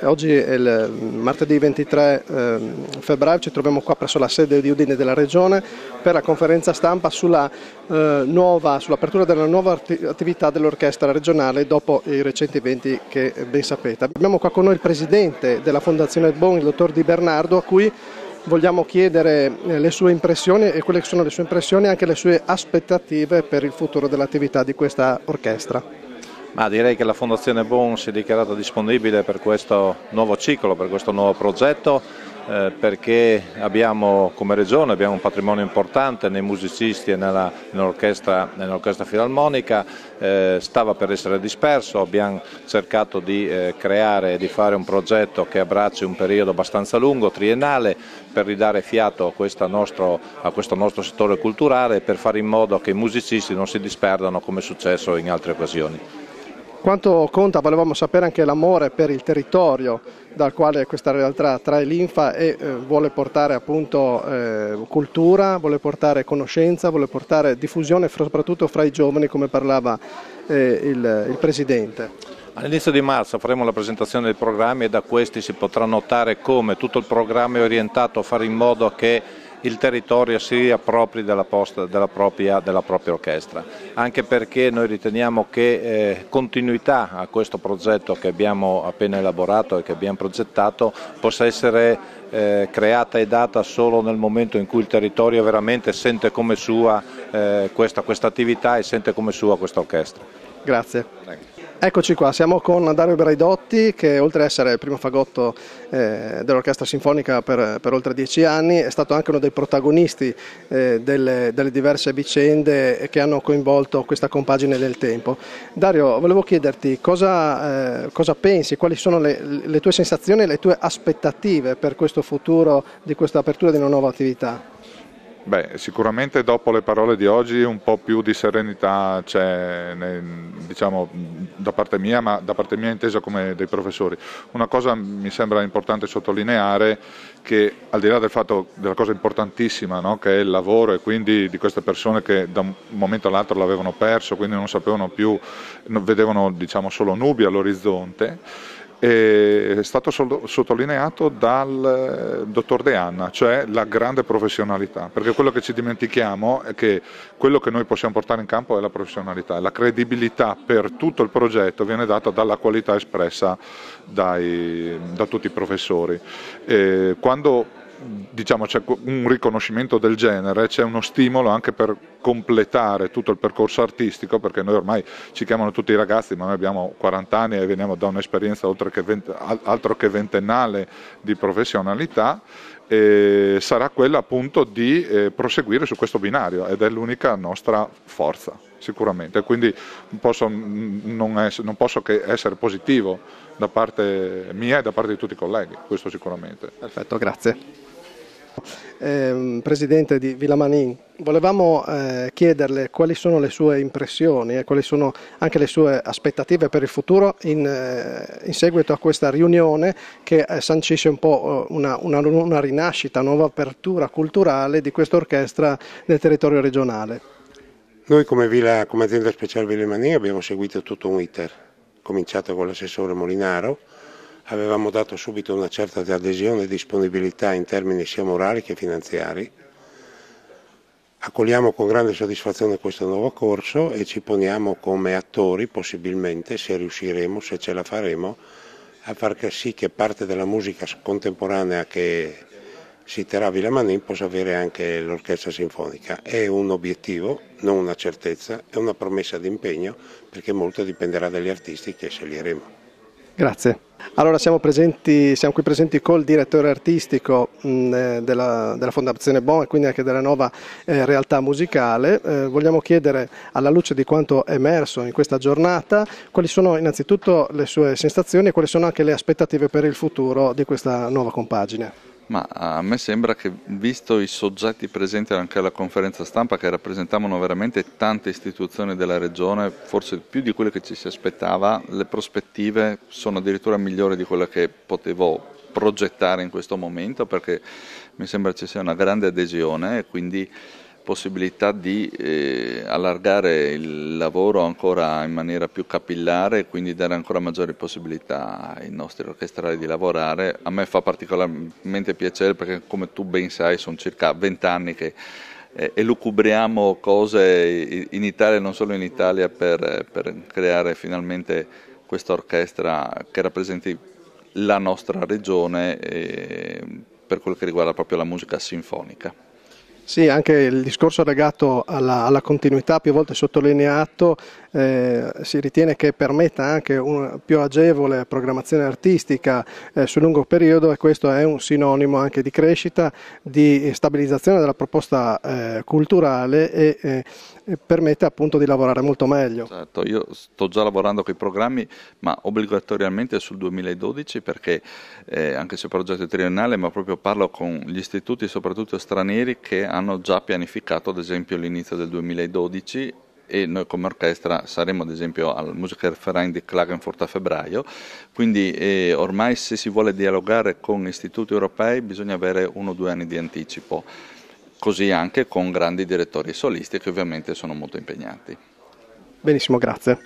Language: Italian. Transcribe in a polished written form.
Oggi è il martedì 23 febbraio, ci troviamo qua presso la sede di Udine della Regione per la conferenza stampa sull'apertura della nuova attività dell'orchestra regionale dopo i recenti eventi che ben sapete. Abbiamo qua con noi il presidente della Fondazione Bon, il dottor Di Bernardo, a cui vogliamo chiedere le sue impressioni e quelle che sono le sue impressioni e anche le sue aspettative per il futuro dell'attività di questa orchestra. Ma direi che la Fondazione Bon si è dichiarata disponibibile per questo nuovo ciclo, per questo nuovo progetto, perché abbiamo come Regione un patrimonio importante nei musicisti e nell'orchestra filarmonica, stava per essere disperso, abbiamo cercato di creare e di fare un progetto che abbracci un periodo abbastanza lungo, triennale, per ridare fiato a questo nostro settore culturale e per fare in modo che i musicisti non si disperdano come è successo in altre occasioni. Quanto conta, volevamo sapere anche l'amore per il territorio dal quale questa realtà trae linfa e vuole portare appunto cultura, vuole portare conoscenza, vuole portare diffusione soprattutto fra i giovani, come parlava il Presidente. All'inizio di marzo faremo la presentazione dei programmi e da questi si potrà notare come tutto il programma è orientato a fare in modo che il territorio si appropri della propria orchestra, anche perché noi riteniamo che continuità a questo progetto che abbiamo appena elaborato e che abbiamo progettato possa essere creata e data solo nel momento in cui il territorio veramente sente come sua questa attività e sente come sua questa orchestra. Grazie. Prego. Eccoci qua, siamo con Dario Braidotti che oltre ad essere il primo fagotto dell'Orchestra Sinfonica per oltre 10 anni è stato anche uno dei protagonisti delle diverse vicende che hanno coinvolto questa compagine del tempo. Dario, volevo chiederti cosa pensi, quali sono le tue sensazioni e le tue aspettative per questo futuro di questa apertura di una nuova attività? Beh, sicuramente dopo le parole di oggi un po' più di serenità c'è, diciamo, da parte mia, ma da parte mia intesa come dei professori. Una cosa mi sembra importante sottolineare che al di là del fatto della cosa importantissima, no, che è il lavoro e quindi di queste persone che da un momento all'altro l'avevano perso, quindi non sapevano più, vedevano diciamo solo nubi all'orizzonte, è stato sottolineato dal dottor De Anna, cioè la grande professionalità, perché quello che ci dimentichiamo è che quello che noi possiamo portare in campo è la professionalità, la credibilità per tutto il progetto viene data dalla qualità espressa da tutti i professori. Quando diciamo c'è un riconoscimento del genere, c'è uno stimolo anche per completare tutto il percorso artistico, perché noi ormai ci chiamano tutti i ragazzi, ma noi abbiamo 40 anni e veniamo da un'esperienza altro che ventennale di professionalità, e sarà quella appunto di proseguire su questo binario ed è l'unica nostra forza sicuramente, quindi non posso che essere positivo da parte mia e da parte di tutti i colleghi, questo sicuramente. Perfetto, grazie. Presidente di Villamanin, volevamo chiederle quali sono le sue impressioni e quali sono anche le sue aspettative per il futuro in seguito a questa riunione che sancisce un po' una rinascita, una nuova apertura culturale di questa orchestra nel territorio regionale. Noi come azienda speciale Villamanin abbiamo seguito tutto un iter, cominciato con l'assessore Molinaro. Avevamo dato subito una certa adesione e disponibilità in termini sia morali che finanziari. Accogliamo con grande soddisfazione questo nuovo corso e ci poniamo come attori, possibilmente, se riusciremo, se ce la faremo, a far sì che parte della musica contemporanea che si terrà a Villamanin possa avere anche l'orchestra sinfonica. È un obiettivo, non una certezza, è una promessa di impegno, perché molto dipenderà dagli artisti che sceglieremo. Grazie. Allora siamo qui presenti col direttore artistico della Fondazione Bon e quindi anche della nuova realtà musicale. Vogliamo chiedere, alla luce di quanto è emerso in questa giornata, quali sono innanzitutto le sue sensazioni e quali sono anche le aspettative per il futuro di questa nuova compagine. Ma a me sembra che, visto i soggetti presenti anche alla conferenza stampa, che rappresentavano veramente tante istituzioni della regione, forse più di quelle che ci si aspettava, le prospettive sono addirittura migliori di quelle che potevo progettare in questo momento, perché mi sembra ci sia una grande adesione e quindi possibilità di allargare il lavoro ancora in maniera più capillare e quindi dare ancora maggiori possibilità ai nostri orchestrali di lavorare. A me fa particolarmente piacere perché, come tu ben sai, sono circa 20 anni che elucubriamo cose in Italia e non solo in Italia per creare finalmente questa orchestra che rappresenti la nostra regione per quello che riguarda proprio la musica sinfonica. Sì, anche il discorso legato alla continuità, più volte sottolineato, si ritiene che permetta anche una più agevole programmazione artistica sul lungo periodo, e questo è un sinonimo anche di crescita, di stabilizzazione della proposta culturale e permette appunto di lavorare molto meglio. Certo, io sto già lavorando con i programmi, ma obbligatoriamente sul 2012 perché anche se il progetto è triennale, ma proprio parlo con gli istituti soprattutto stranieri che hanno già pianificato ad esempio l'inizio del 2012 e noi come orchestra saremo ad esempio al Musikverein di Klagenfurt a febbraio, quindi ormai se si vuole dialogare con istituti europei bisogna avere 1 o 2 anni di anticipo, così anche con grandi direttori solisti che ovviamente sono molto impegnati. Benissimo, grazie.